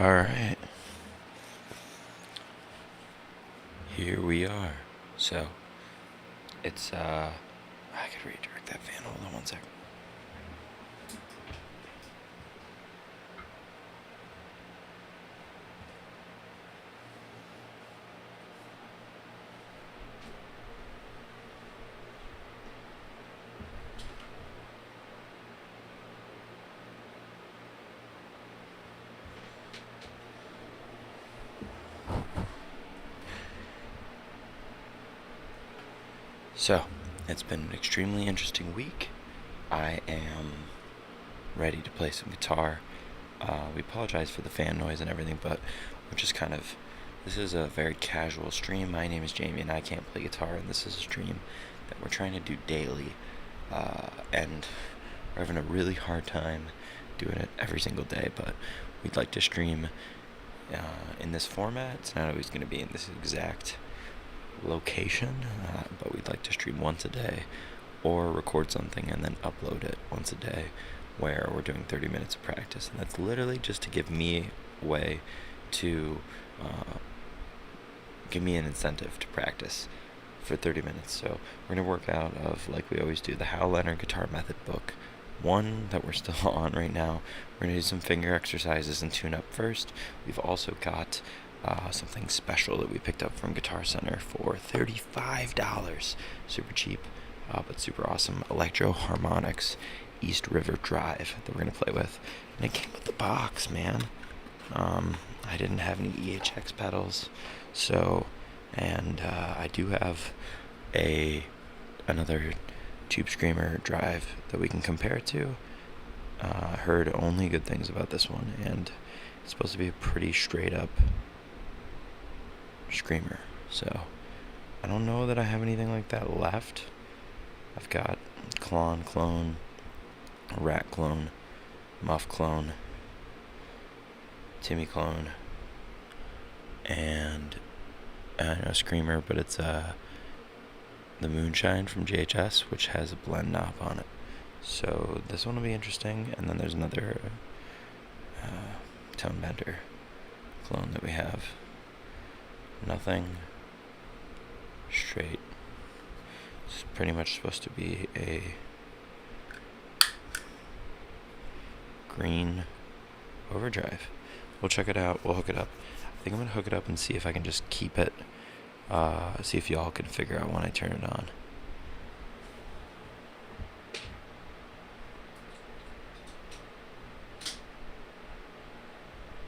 All right, here we are. So, it's, I could redirect that fan. Hold on one second. So, it's been an extremely interesting week. I am ready to play some guitar. We apologize for the fan noise and everything, but we're just this is a very casual stream. My name is Jamie, and I can't play guitar, and this is a stream that we're trying to do daily. And we're having a really hard time doing it every single day, but we'd like to stream in this format. It's not always going to be in this exact location, but we'd like to stream once a day or record something and then upload it once a day, where we're doing 30 minutes of practice. And that's literally just to give me a way to give me an incentive to practice for 30 minutes. So we're going to work out of, like we always do, the Hal Leonard Guitar Method book, one that we're still on right now. We're going to do some finger exercises and tune up first. We've also got something special that we picked up from Guitar Center for $35. Super cheap, but super awesome. Electro Harmonics East River Drive that we're going to play with. And it came with the box, man. I didn't have any EHX pedals, so, and I do have another Tube Screamer drive that we can compare it to. I heard only good things about this one, and it's supposed to be a pretty straight up Screamer. So I don't know that I have anything like that left. I've got Klon clone, Rat clone, Muff clone, Timmy clone, and a Screamer, but it's the Moonshine from JHS, which has a blend knob on it. So this one will be interesting. And then there's another Tone Bender clone that we have. Nothing. Straight. It's pretty much supposed to be a green overdrive. We'll check it out. We'll hook it up. I think I'm going to hook it up and see if I can just keep it. See if y'all can figure out when I turn it on.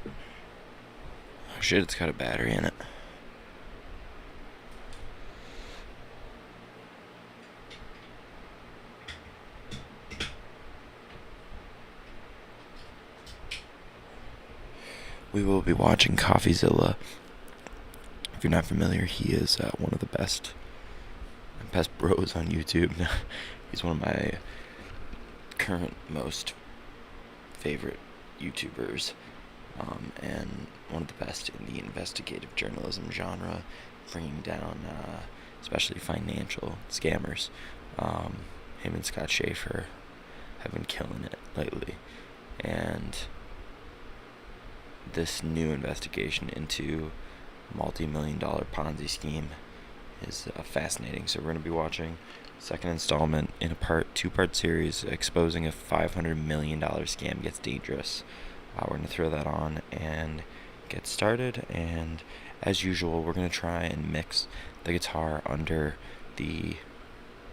Oh shit, it's got a battery in it. We will be watching CoffeeZilla. If you're not familiar, he is one of the best bros on YouTube. He's one of my current most favorite YouTubers, and one of the best in the investigative journalism genre, bringing down especially financial scammers. Him and Scott Schaefer have been killing it lately, and this new investigation into multi-million-dollar Ponzi scheme is fascinating. So we're going to be watching second installment in a two-part series exposing a $500 million scam gets dangerous. We're going to throw that on and get started, and as usual, we're going to try and mix the guitar under the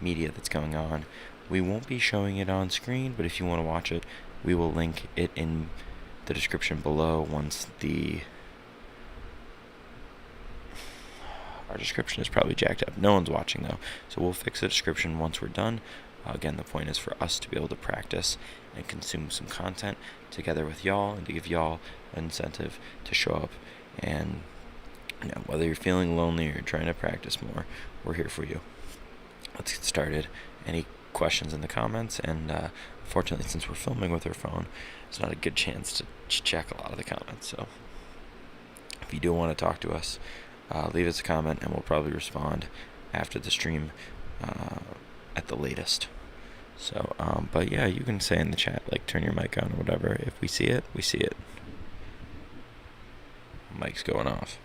media that's going on. We won't be showing it on screen, but if you want to watch it, we will link it in the description below once our description is probably jacked up. No one's watching though, so we'll fix the description once we're done. Again, the point is for us to be able to practice and consume some content together with y'all, and to give y'all an incentive to show up. And whether you're feeling lonely or you're trying to practice more, we're here for you. Let's get started. Any questions in the comments? And unfortunately, since we're filming with our phone, it's not a good chance to check a lot of the comments. So if you do want to talk to us, leave us a comment, and we'll probably respond after the stream at the latest. So, but yeah, you can say in the chat, like, turn your mic on or whatever. If we see it, we see it. Mike's going off.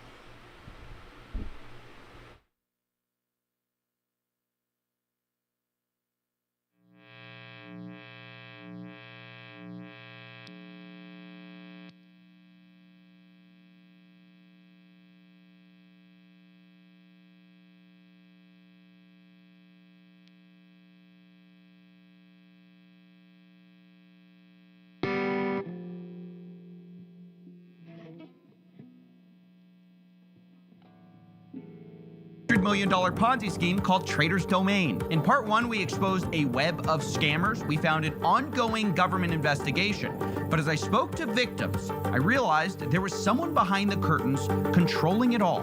$100 million Ponzi scheme called Trader's Domain. In part one, we exposed a web of scammers. We found an ongoing government investigation. But as I spoke to victims, I realized there was someone behind the curtains controlling it all.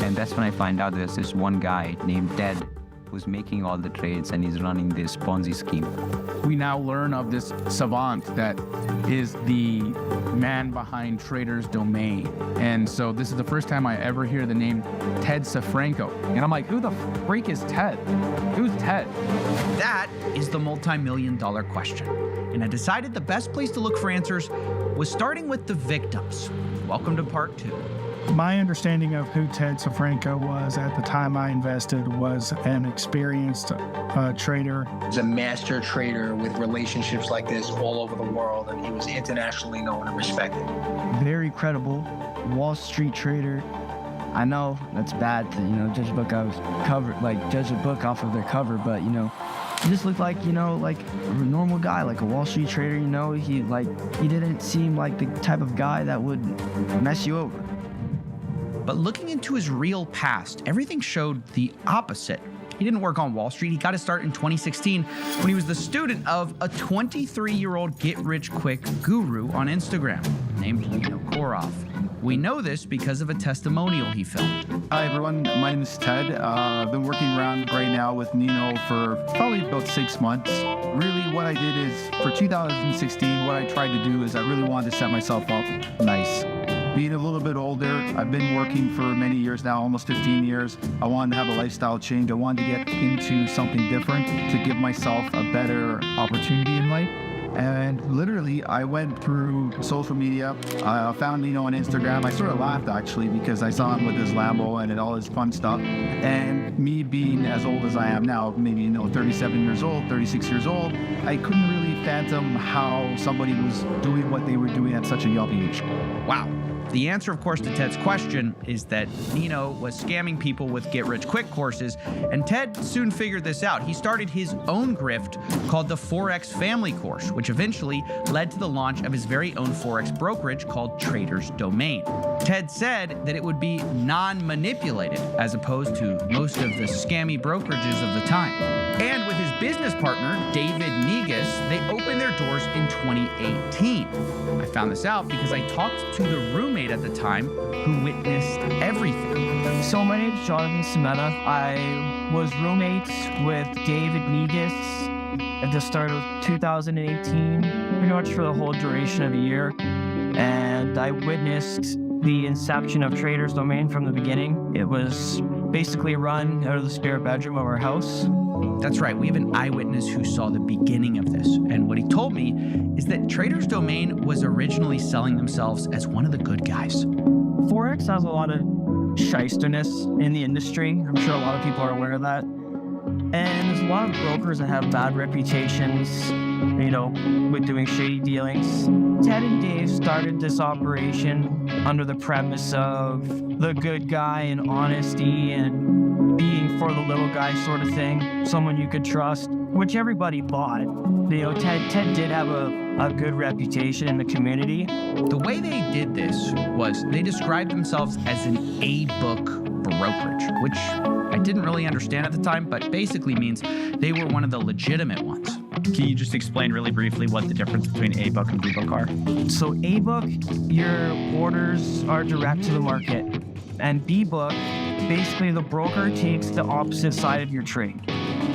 And that's when I find out there's this one guy named Ted who's making all the trades, and he's running this Ponzi scheme. We now learn of this savant that is the man behind Trader's Domain. And so this is the first time I ever hear the name Ted Safranco. And I'm like, who the freak is Ted? Who's Ted? That is the multi-million-dollar question. And I decided the best place to look for answers was starting with the victims. Welcome to part two. My understanding of who Ted Safranco was at the time I invested was an experienced trader. He's a master trader with relationships like this all over the world, and he was internationally known and respected. Very credible Wall Street trader. I know that's bad to, judge a book off of their cover, but, he just looked like, like a normal guy, like a Wall Street trader, he didn't seem like the type of guy that would mess you over. But looking into his real past, everything showed the opposite. He didn't work on Wall Street. He got his start in 2016 when he was the student of a 23-year-old get-rich-quick guru on Instagram named Nino Koroff. We know this because of a testimonial he filmed. Hi everyone, my name is Ted. I've been working around right now with Nino for probably about 6 months. Really what I did is, for 2016, what I tried to do is I really wanted to set myself up nice. Being a little bit older, I've been working for many years now, almost 15 years. I wanted to have a lifestyle change. I wanted to get into something different to give myself a better opportunity in life. And literally, I went through social media. I found Nino on Instagram. I sort of laughed, actually, because I saw him with his Lambo and all his fun stuff. And me being as old as I am now, maybe 37 years old, 36 years old, I couldn't really fathom how somebody was doing what they were doing at such a young age. Wow. The answer, of course, to Ted's question is that Nino was scamming people with get-rich-quick courses, and Ted soon figured this out. He started his own grift called the Forex Family Course, which eventually led to the launch of his very own Forex brokerage called Trader's Domain. Ted said that it would be non-manipulated, as opposed to most of the scammy brokerages of the time. And with his business partner, David Negus, they opened their doors in 2018. I found this out because I talked to the roommate at the time who witnessed everything. So my name is Jonathan Semeta. I was roommates with David Negus at the start of 2018, pretty much for the whole duration of the year. And I witnessed the inception of Trader's Domain from the beginning. It was basically run out of the spare bedroom of our house. That's right, we have an eyewitness who saw the beginning of this. And what he told me is that Trader's Domain was originally selling themselves as one of the good guys. Forex has a lot of shysterness in the industry. I'm sure a lot of people are aware of that. And there's a lot of brokers that have bad reputations, with doing shady dealings. Ted and Dave started this operation under the premise of the good guy and honesty and being for the little guy sort of thing, someone you could trust, which everybody bought. Ted did have a good reputation in the community. The way they did this was they described themselves as an A-book brokerage, which I didn't really understand at the time, but basically means they were one of the legitimate ones. Can you just explain really briefly what the difference between A-book and B-book are? So A-book, your orders are direct to the market. And B-book, basically the broker takes the opposite side of your trade.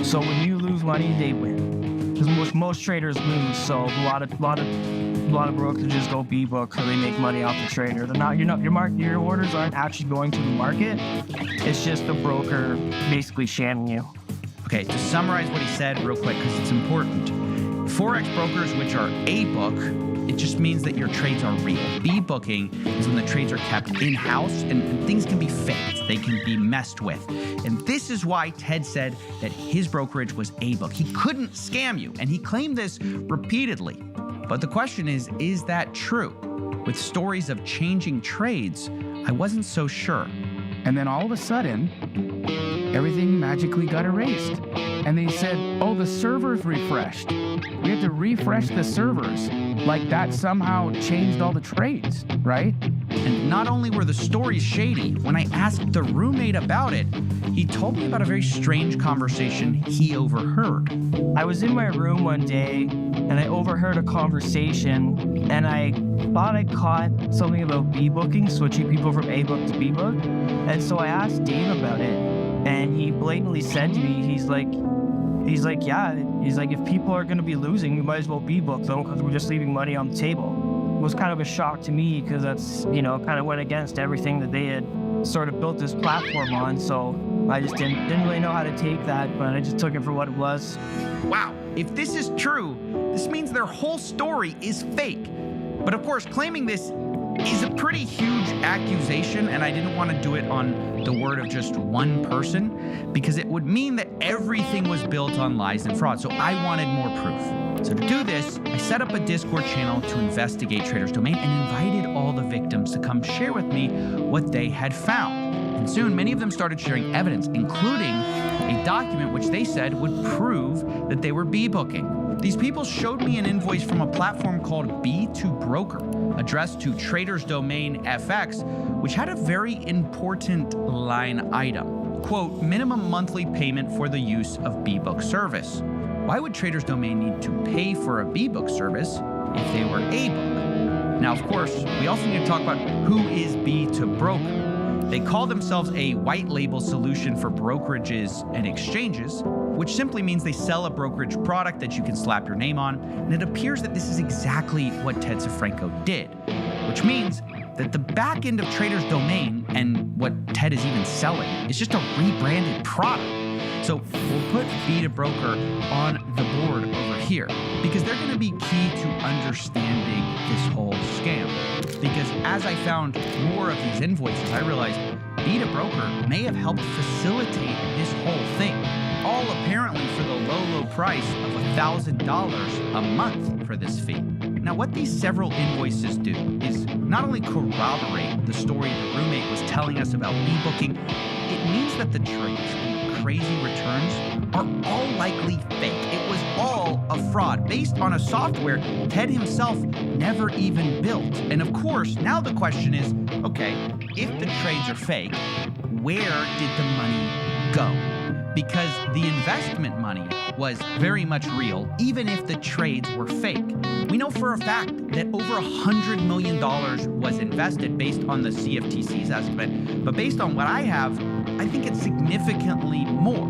So when you lose money, they win. Because most traders lose, so a lot of brokerages go B-book, so they make money off the trader. Your orders aren't actually going to the market. It's just the broker basically shanning you. Okay, to summarize what he said real quick, because it's important. Forex brokers, which are A-book, it just means that your trades are real. B-booking is when the trades are kept in-house and things can be faked. They can be messed with. And this is why Ted said that his brokerage was A-Book. He couldn't scam you, and he claimed this repeatedly. But the question is that true? With stories of changing trades, I wasn't so sure. And then all of a sudden, everything magically got erased. And they said, oh, the servers refreshed. We had to refresh the servers. Like that somehow changed all the trades, right? And not only were the stories shady, when I asked the roommate about it, he told me about a very strange conversation he overheard. I was in my room one day and I overheard a conversation and I thought I caught something about B-booking, switching people from A-book to B-book. And so I asked Dave about it and he blatantly said to me, he's like, yeah, if people are going to be losing, we might as well B-book them because we're just leaving money on the table. It was kind of a shock to me because that's, kind of went against everything that they had sort of built this platform on. So I just didn't really know how to take that, but I just took it for what it was. Wow, if this is true, this means their whole story is fake. But of course, claiming this is a pretty huge accusation, and I didn't want to do it on the word of just one person because it would mean that everything was built on lies and fraud. So I wanted more proof. So to do this, I set up a Discord channel to investigate Trader's Domain and invited all the victims to come share with me what they had found. And soon, many of them started sharing evidence, including a document which they said would prove that they were B-booking. These people showed me an invoice from a platform called B2Broker, addressed to Trader's Domain FX, which had a very important line item. Quote, minimum monthly payment for the use of B-book service. Why would Trader's Domain need to pay for a B-book service if they were A-book? Now, of course, we also need to talk about who is B2Broker. They call themselves a white label solution for brokerages and exchanges, which simply means they sell a brokerage product that you can slap your name on. And it appears that this is exactly what Ted Safranco did, which means that the back end of Trader's Domain and what Ted is even selling is just a rebranded product. So we'll put B2Broker on the board over here because they're going to be key to understanding this whole scam. Because as I found more of these invoices, I realized B2Broker may have helped facilitate this whole thing, all apparently for the low price of $1,000 a month for this fee. Now, what these several invoices do is not only corroborate the story the roommate was telling us about B-booking, it means that the trades, crazy returns, are all likely fake. It was all a fraud based on a software Ted himself never even built. And of course, now the question is, okay, if the trades are fake, where did the money go? Because the investment money was very much real, even if the trades were fake. We know for a fact that over $100 million was invested based on the CFTC's estimate, but based on what I have, I think it's significantly more.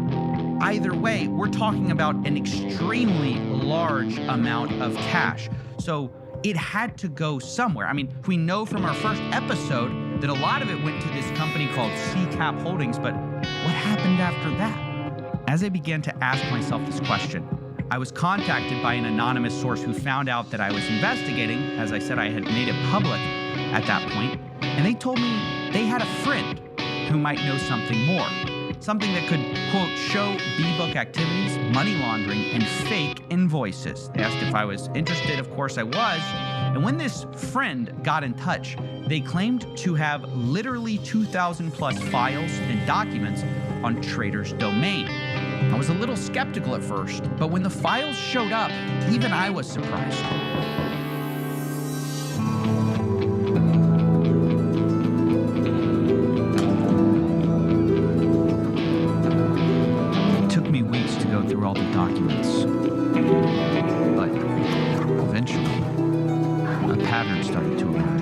Either way, we're talking about an extremely large amount of cash. So it had to go somewhere. I mean, we know from our first episode that a lot of it went to this company called CCAP Holdings, but what happened after that? As I began to ask myself this question, I was contacted by an anonymous source who found out that I was investigating. As I said, I had made it public at that point, and they told me they had a friend who might know something more. Something that could, quote, show B-book activities, money laundering, and fake invoices. They asked if I was interested. Of course I was. And when this friend got in touch, they claimed to have literally 2,000 plus files and documents on Trader's Domain. I was a little skeptical at first, but when the files showed up, even I was surprised. Through all the documents, but eventually a pattern started to emerge.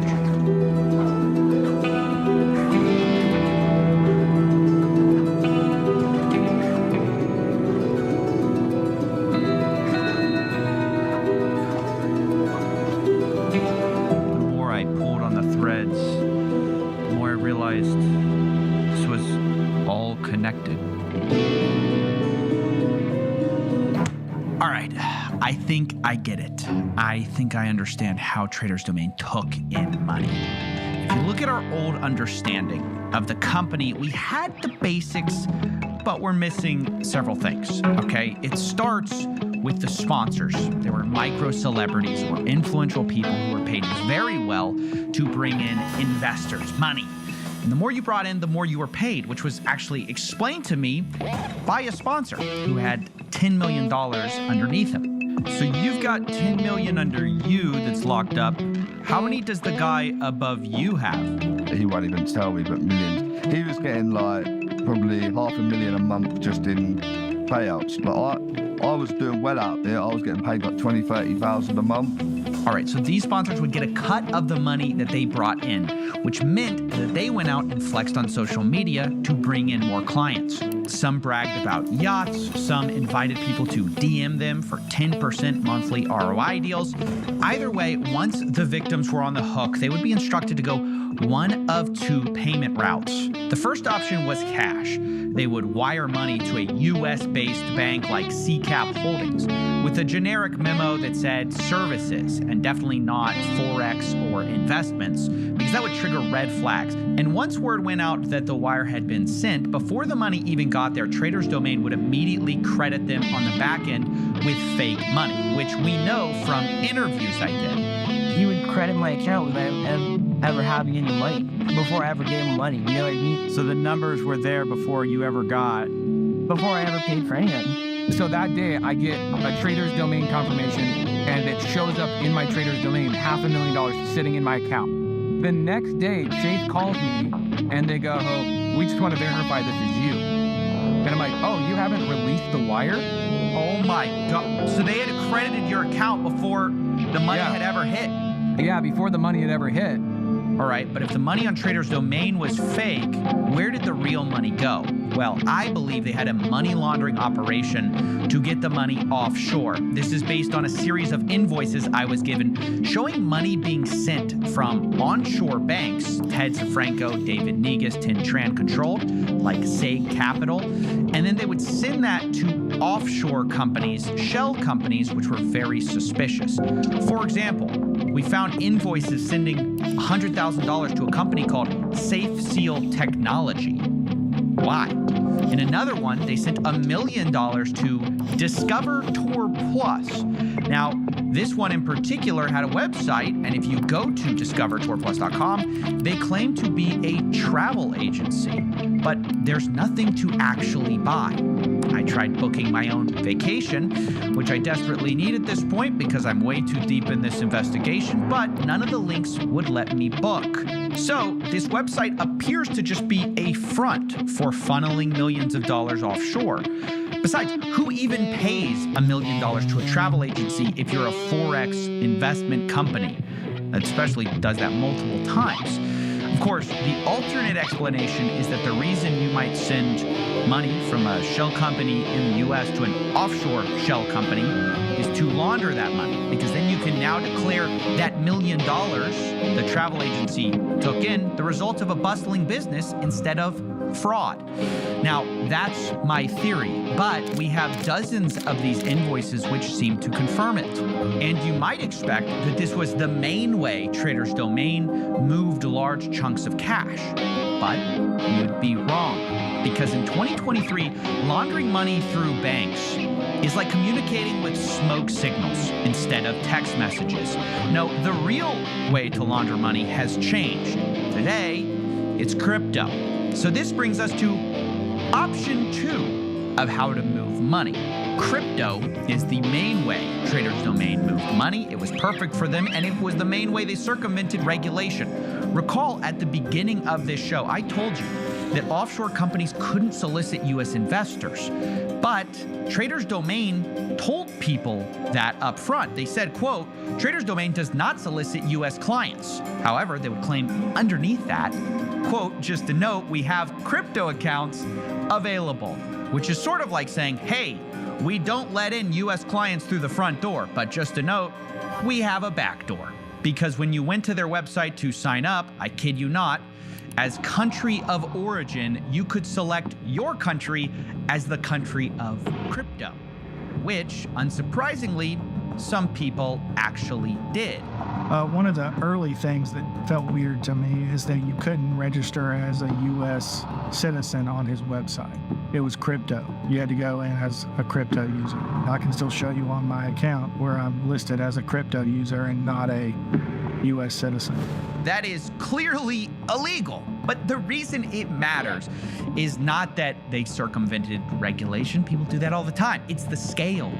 The more I pulled on the threads, the more I realized this was all connected. All right, I think I get it. I think I understand how Trader's Domain took in money. If you look at our old understanding of the company, we had the basics, but we're missing several things, okay? It starts with the sponsors. They were micro celebrities or influential people who were paid very well to bring in investors, money. And the more you brought in, the more you were paid, which was actually explained to me by a sponsor who had $10 million underneath him. So you've got $10 million under you that's locked up. How many does the guy above you have? He won't even tell me, but millions. He was getting like probably $500,000 a month just in payouts. But I was doing well out there. I was getting paid like $20,000-$30,000 a month. All right, so these sponsors would get a cut of the money that they brought in, which meant that they went out and flexed on social media to bring in more clients. Some bragged about yachts, some invited people to DM them for 10% monthly ROI deals. Either way, once the victims were on the hook, they would be instructed to go one of two payment routes. The first option was cash. They would wire money to a US-based bank like CCAP Holdings with a generic memo that said services and definitely not Forex or investments, because that would trigger red flags. And once word went out that the wire had been sent, before the money even got there, Trader's Domain would immediately credit them on the back end with fake money, which we know from interviews I did. He would credit my account without ever having any money, before I ever gave him money, you know what I mean? So the numbers were there before you ever got. Before I ever paid for anything. So that day, I get a Trader's Domain confirmation, and it shows up in my Trader's Domain, $500,000 sitting in my account. The next day, Chase calls me, and they go, oh, we just want to verify this is you. And I'm like, oh, you haven't released the wire? Oh my God. So they had accredited your account before the money had ever hit? Yeah, before the money had ever hit. All right, but if the money on Trader's Domain was fake, where did the real money go? Well, I believe they had a money laundering operation to get the money offshore. This is based on a series of invoices I was given showing money being sent from onshore banks, Ted Safranco, David Negus, Tin Tran controlled, like Sag Capital, and then they would send that to offshore companies, shell companies, which were very suspicious. For example, we found invoices sending $100,000 to a company called Safe Seal Technology. Why? In another one, they sent $1 million to Discover Tour Plus. Now, this one in particular had a website, and if you go to discovertourplus.com, they claim to be a travel agency, but there's nothing to actually buy. I tried booking my own vacation, which I desperately need at this point because I'm way too deep in this investigation, but none of the links would let me book. So this website appears to just be a front for funneling millions of dollars offshore. Besides, who even pays $1 million to a travel agency if you're a Forex investment company that especially does that multiple times? Of course, the alternate explanation is that the reason you might send money from a shell company in the US to an offshore shell company is to launder that money, because then you can now declare that $1 million the travel agency took in the result of a bustling business instead of fraud. Now, that's my theory, but we have dozens of these invoices which seem to confirm it. And you might expect that this was the main way Trader's Domain moved large chunks of cash. But you'd be wrong, because in 2023, laundering money through banks is like communicating with smoke signals instead of text messages. No, the real way to launder money has changed. Today, it's crypto. So this brings us to option 2 of how to move money. Crypto is the main way Trader's Domain moved money. It was perfect for them, and it was the main way they circumvented regulation. Recall at the beginning of this show, I told you that offshore companies couldn't solicit U.S. investors. But Trader's Domain told people that up front. They said, quote, Trader's Domain does not solicit U.S. clients. However, they would claim underneath that, quote, just a note, we have crypto accounts available, which is sort of like saying, hey, we don't let in U.S. clients through the front door, but just a note, we have a back door. Because when you went to their website to sign up, I kid you not, as country of origin, you could select your country as the country of crypto. which, unsurprisingly, some people actually did. One of the early things that felt weird to me is that you couldn't register as a U.S. citizen on his website. It was crypto. You had to go in as a crypto user. I can still show you on my account where I'm listed as a crypto user and not a U.S. citizen. That is clearly illegal. But the reason it matters is not that they circumvented regulation. People do that all the time. It's the scale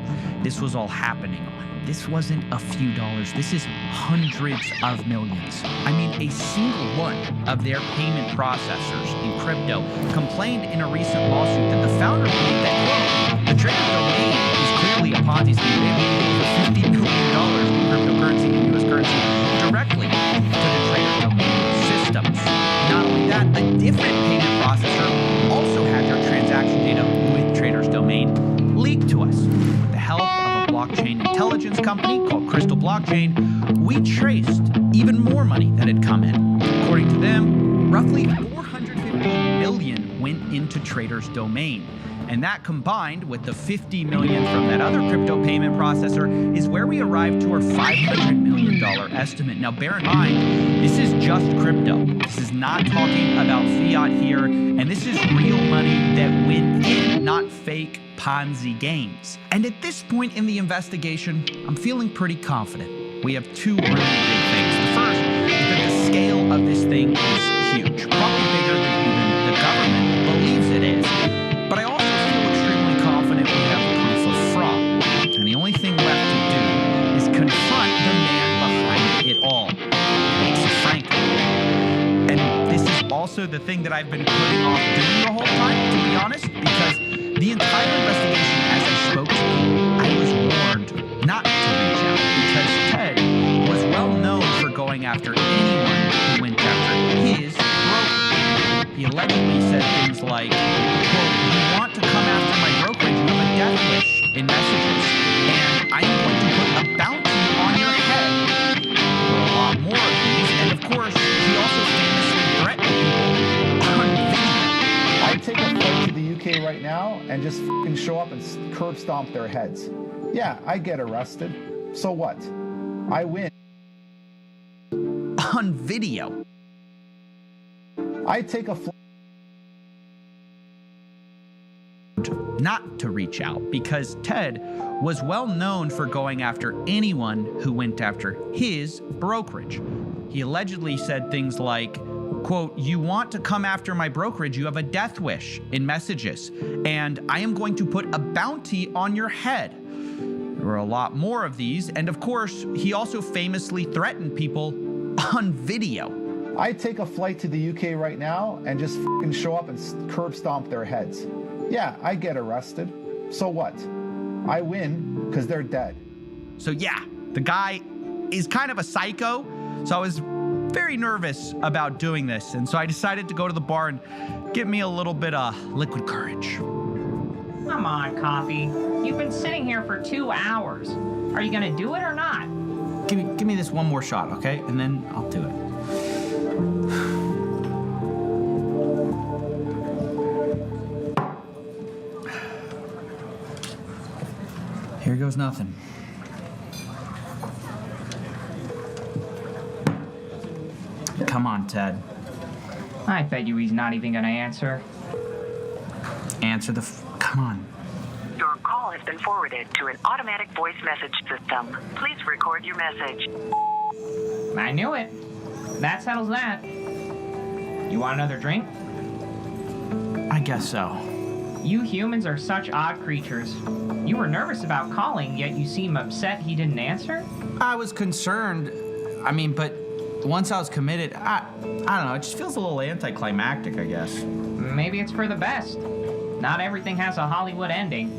this was all happening on. This wasn't a few dollars. This is hundreds of millions. I mean, a single one of their payment processors in crypto complained in a recent lawsuit that the founder believed that, quote, the trader domain is clearly a Ponzi scheme. They paid $50 million in cryptocurrency and U.S. currency directly to the trader domain systems. Not only that, a different payment processor also had their transaction data with Trader's Domain leaked to us. With the help of a blockchain intelligence company called Crystal Blockchain, we traced even more money that had come in. According to them, roughly $450 million went into Trader's Domain. And that combined with the $50 million from that other crypto payment processor is where we arrived to our $500 million estimate. Now, bear in mind, this is just crypto. This is not talking about fiat here, and this is real money that went in, not fake Ponzi games. And at this point in the investigation, I'm feeling pretty confident. We have two really big things. The first is that the scale of this thing is huge, probably bigger than even the government believes it is. But I also feel extremely confident we have proof of fraud. And the only thing left to do is confront the man behind it all, Ted Franco. And this is also the thing that I've been putting off doing the whole time, to be honest, because the entire investigation, as I spoke to you, I was warned not to reach out because Ted was well known for going after anyone who went after his broker. He allegedly said things like, quote, you want to come after my brokerage, you have a death wish in messages, and I'm going to put a bounty on your head. There were a lot more of these, and of course, he also famously threatened people on video. I'd take a flight to the UK right now and just fucking show up and curb stomp their heads. Yeah, I get arrested. So what? I win. On video. I'd take a flight. Not to reach out because Ted was well known for going after anyone who went after his brokerage. He allegedly said things like, quote, you want to come after my brokerage, you have a death wish in messages, and I am going to put a bounty on your head. There were a lot more of these, and of course, he also famously threatened people on video. I'd take a flight to the UK right now and just fucking show up and curb stomp their heads. Yeah, I get arrested. So what? I win because they're dead. So yeah, the guy is kind of a psycho. So I was very nervous about doing this. And so I decided to go to the bar and get me a little bit of liquid courage. Come on, Coffee. You've been sitting here for 2 hours. Are you gonna do it or not? Give me this one more shot, okay? And then I'll do it. Here goes nothing. Come on, Ted. I bet you he's not even gonna answer. Answer the come on. Your call has been forwarded to an automatic voice message system. Please record your message. I knew it. That settles that. You want another drink? I guess so. You humans are such odd creatures. You were nervous about calling, yet you seem upset he didn't answer? I was concerned. I mean, but once I was committed, I don't know, it just feels a little anticlimactic, I guess. Maybe it's for the best. Not everything has a Hollywood ending.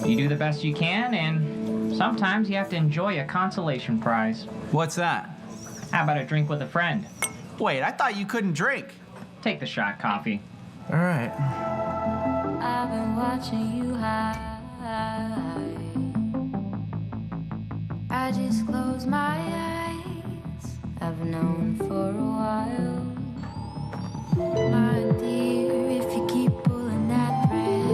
You do the best you can, and sometimes you have to enjoy a consolation prize. What's that? How about a drink with a friend? Wait, I thought you couldn't drink. Take the shot, Coffee. All right. I've been watching you hide. I just close my eyes. I've known for a while. My dear, if you keep pulling that thread,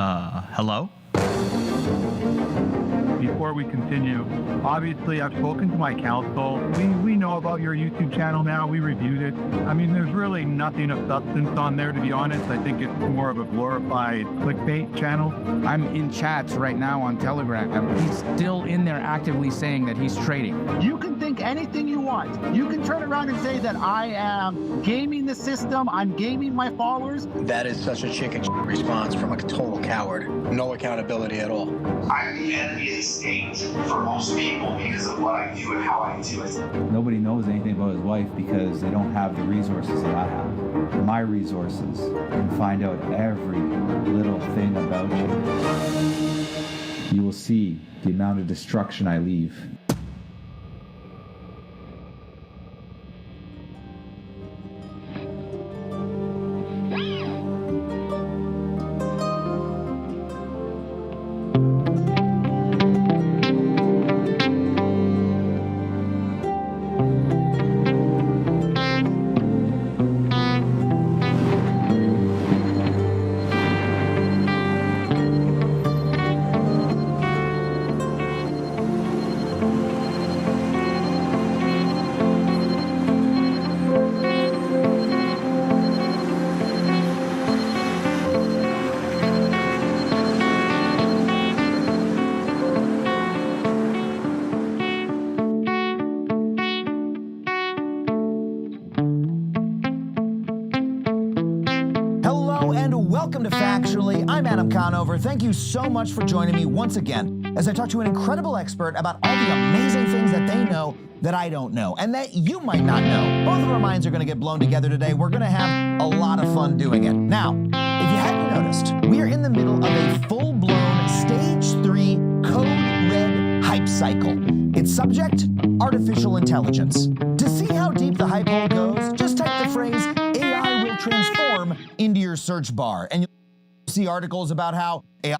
Hello? Before we continue, obviously I've spoken to my counsel. We know about your YouTube channel now. We reviewed it. I mean, there's really nothing of substance on there, to be honest. I think it's more of a glorified clickbait channel. I'm in chats right now on Telegram. He's still in there actively saying that he's trading. You can think anything you want. You can turn around and say that I am gaming the system, I'm gaming my followers. That is such a chicken response from a total coward. No accountability at all. I'm the enemy of the state for most people because of what I do and how I do it. Nobody knows anything about his wife because they don't have the resources that I have. My resources can find out every little thing about you. You will see the amount of destruction I leave. Welcome to Factually. I'm Adam Conover. Thank you so much for joining me once again as I talk to an incredible expert about all the amazing things that they know that I don't know and that you might not know. Both of our minds are going to get blown together today. We're going to have a lot of fun doing it. Now, if you hadn't noticed, we are in the middle of a full-blown Stage 3 Code Red hype cycle. Its subject, artificial intelligence. To see how deep the hype hole goes, just type the phrase AI will transform into your search bar, and you'll see articles about how AI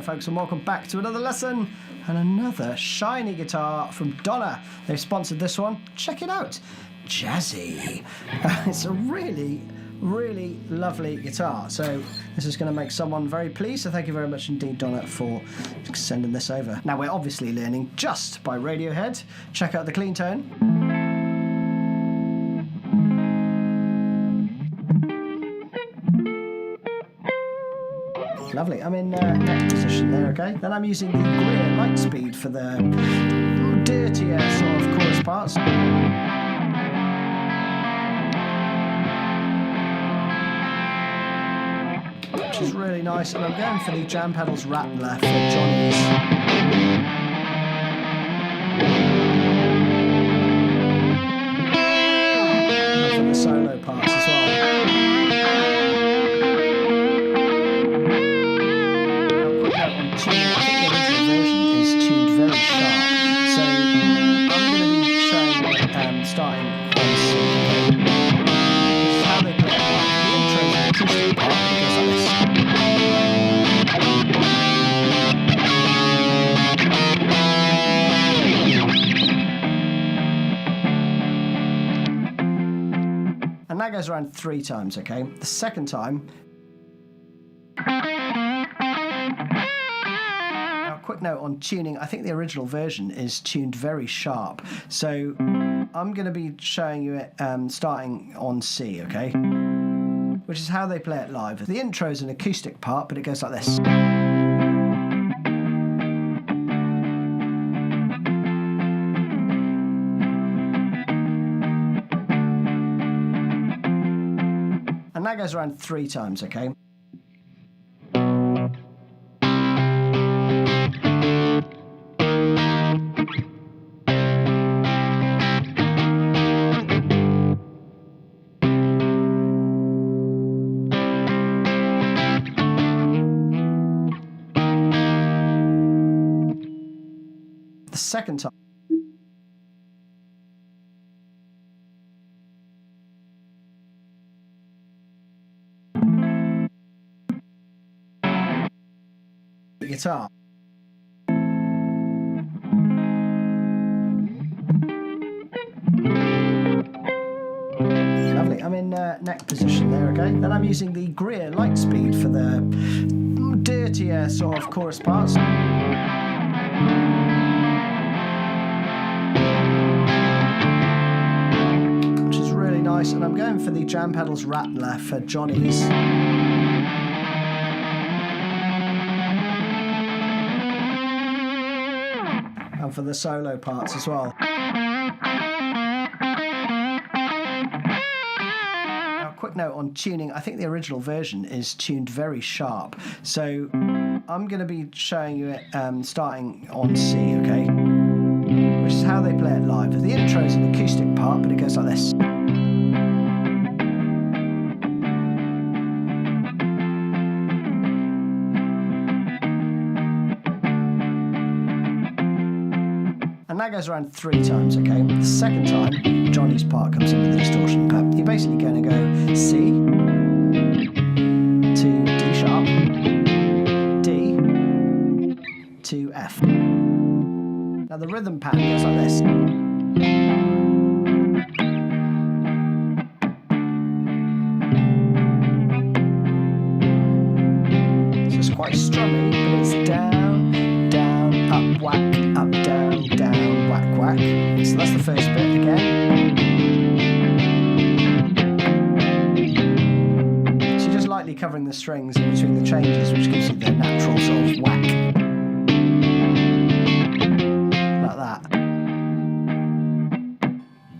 folks, and welcome back to another lesson and another shiny guitar from Donna. They've sponsored this one. Check it out. Jazzy. It's a really lovely guitar. So this is going to make someone very pleased. So thank you very much indeed, Donna, for sending this over. Now, we're obviously learning just by Radiohead. Check out the clean tone. Lovely. I'm in neck position there, okay? Then I'm using the Greer Lightspeed for the dirtier sort of chorus parts. Which is really nice. And I'm going for the Jam Pedals Rattler for Johnny's. And for the solo parts as well. Starting on C. How they play it, the intro is an acoustic part that goes like this. And that goes around 3 times, okay? The second time. Quick note on tuning, I think the original version is tuned very sharp. So I'm going to be showing you it starting on C, okay? Which is how they play it live. The intro is an acoustic part, but it goes like this. And that goes around 3 times, okay? The second time. The guitar. Lovely. I'm in neck position there, okay? Then I'm using the Greer Lightspeed for the dirtier sort of chorus parts. Nice, and I'm going for the Jam Pedals Rattler for Johnny's. And for the solo parts as well. Now, quick note on tuning, I think the original version is tuned very sharp. So I'm going to be showing you it starting on C, okay? Which is how they play it live. The intro is an acoustic part, but it goes like this. And that goes around 3 times, okay? The second time, Johnny's part comes in with the distortion. But you're basically going to go C to D sharp, D to F. Now the rhythm pattern goes like this. So it's quite strummy, but it's down, down, up, whack, up, down, down, whack, whack. So that's the first bit again. So you're just lightly covering the strings in between the changes, which gives you the natural sort of whack. Like that.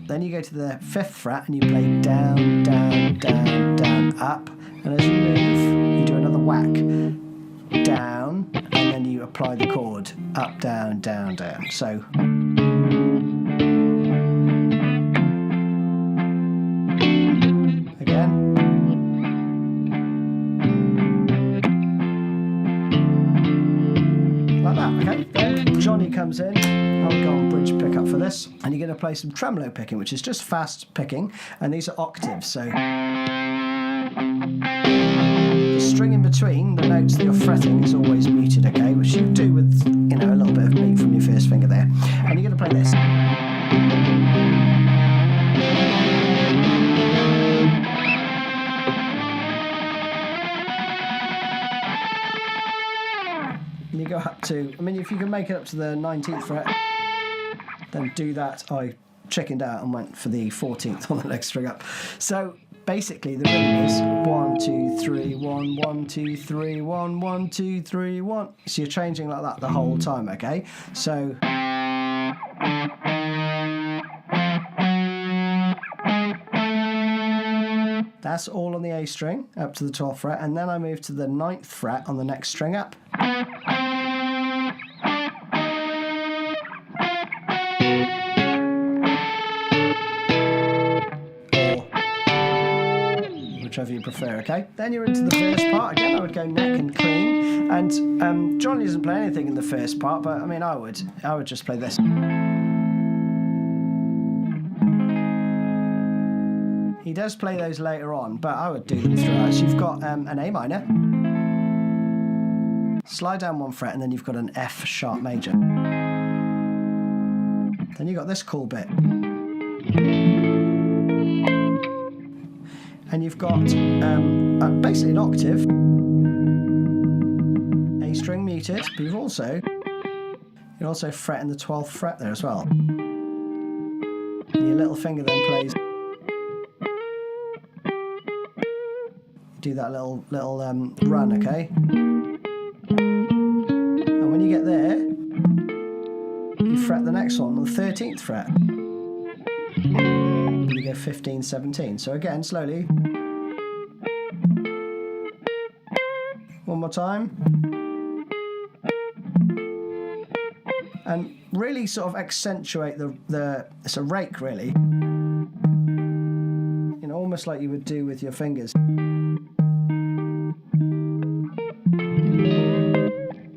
Then you go to the 5th fret and you play down, down, down, down, up. And as you move, you do another whack. Down, and then you apply the chord up, down, down, down. So again. Like that, okay? Then Johnny comes in. I'll go on bridge pickup for this. And you're going to play some tremolo picking, which is just fast picking. And these are octaves, so the string in between the notes that you're fretting is always muted, okay? Which you do with, you know, a little bit of beat from your first finger there. And you're going to play this. And you go up to, I mean, if you can make it up to the 19th fret, then do that. I chickened out and went for the 14th on the next string up. So basically the rhythm is 1, 2, 3, 1, 1, 2, 3, 1, 1, 2, 3, 1. So you're changing like that the whole time, okay? So that's all on the A string up to the 12th fret, and then I move to the 9th fret on the next string up. Whichever you prefer, okay? Then you're into the first part. Again, I would go neck and clean. And Johnny doesn't play anything in the first part, but I mean, I would just play this. He does play those later on, but I would do them throughout. So you've got an A minor, slide down 1 fret, and then you've got an F sharp major. Then you've got this cool bit. And you've got basically an octave, A string muted, but you're also fretting the 12th fret there as well. And your little finger then plays. Do that little run, okay? And when you get there, you fret the next one on the 13th fret. And you go 15, 17. So again, slowly. One more time. And really sort of accentuate it's a rake really. You know, almost like you would do with your fingers.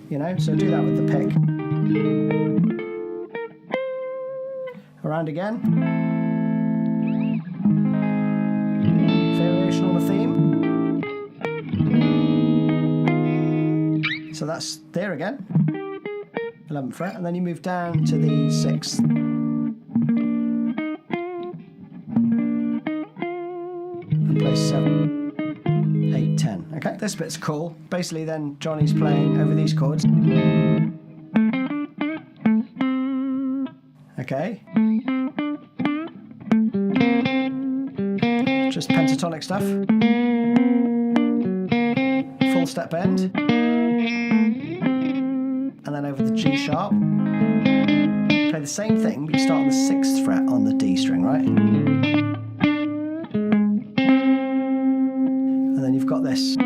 You know, so do that with the pick. Around again. Variation on the theme. So that's there again. 11th fret, and then you move down to the 6th. And play 7, 8, 10. Okay, this bit's cool. Basically then Johnny's playing over these chords. Okay. Just pentatonic stuff. Full step bend. And then over the G sharp. Play the same thing, but you start on the 6th fret on the D string, right? And then you've got this.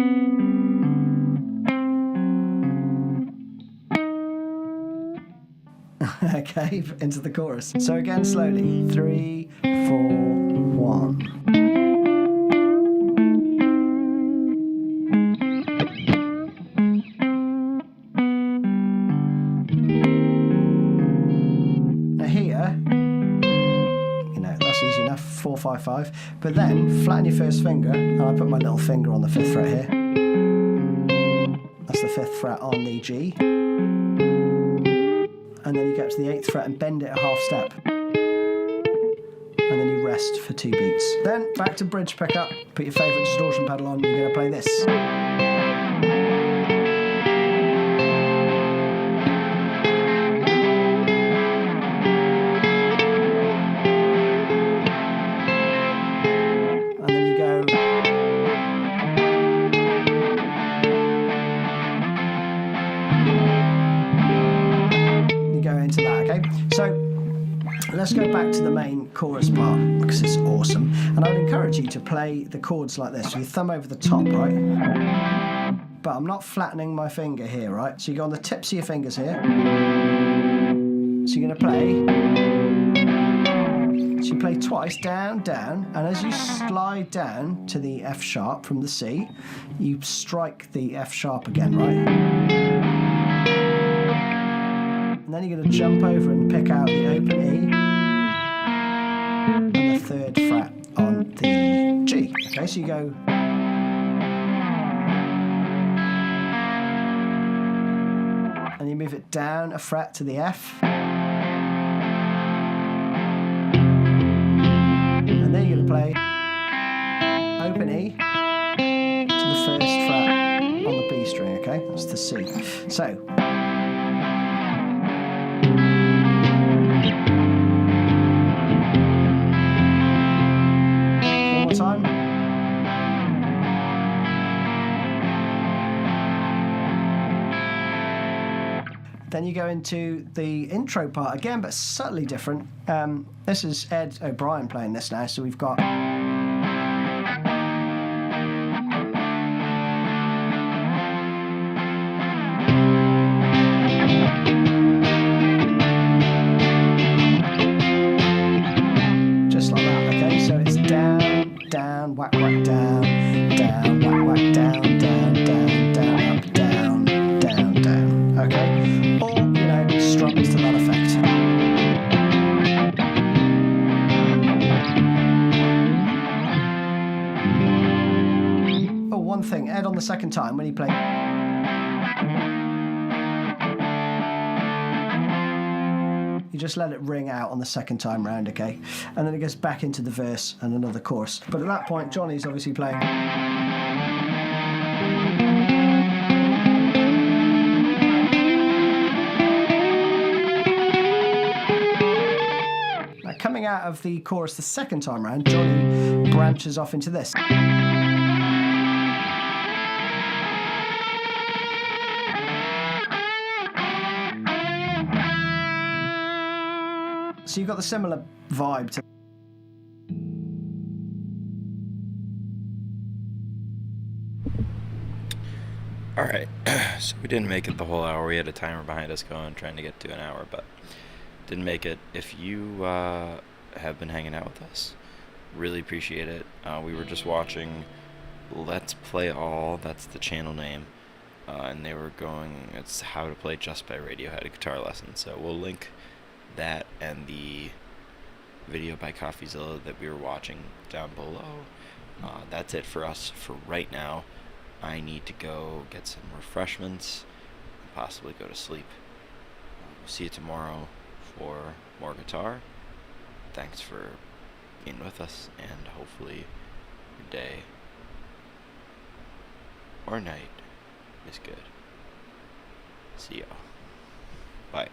Okay, into the chorus. So again, slowly. 3, 4, 1. Now here, you know, that's easy enough, 4, 5, 5. But then, flatten your first finger, and I put my little finger on the 5th fret here. That's the 5th fret on the G. And then you get to the 8th fret and bend it a half step. And then you rest for 2 beats. Then back to bridge pickup, put your favourite distortion pedal on, you're going to play this. And then you go. Into that, okay? So let's go back to the main chorus part because it's awesome. And I would encourage you to play the chords like this. So you thumb over the top, right? But I'm not flattening my finger here, right? So you go on the tips of your fingers here. So you're going to play. So you play twice, down, down. And as you slide down to the F sharp from the C, you strike the F sharp again, right? And then you're going to jump over and pick out the open E and the 3rd fret on the G. Okay, so you go. move it down a fret to the F. And then you're going to play open E to the first fret on the B string, okay? That's the C. So. One more time. Then you go into the intro part again, but subtly different. This is Ed O'Brien playing this now, so we've got... just like that, okay? So it's down, down, whack, whack, down, down, whack, whack, down, down, down, down, up, down, down, down, okay? Or, you know, strums to that effect. Oh, one thing, Ed on the second time when he played... You just let it ring out on the second time round, okay? And then it goes back into the verse and another chorus. But at that point, Johnny's obviously playing... Now, coming out of the chorus the second time round, Johnny branches off into this. So you've got the similar vibe to... Alright, so we didn't make it the whole hour. We had a timer behind us going, trying to get to an hour, but didn't make it. If you have been hanging out with us, really appreciate it. We were just watching Let's Play All, that's the channel name, and they were going, it's How to Play Just by Radiohead, a guitar lesson. So we'll link that and the video by CoffeeZilla that we were watching down below. That's it for us for right now. I need to go get some refreshments and possibly go to sleep. See you tomorrow for more guitar. Thanks for being with us, and hopefully your day or night is good. See y'all. Bye.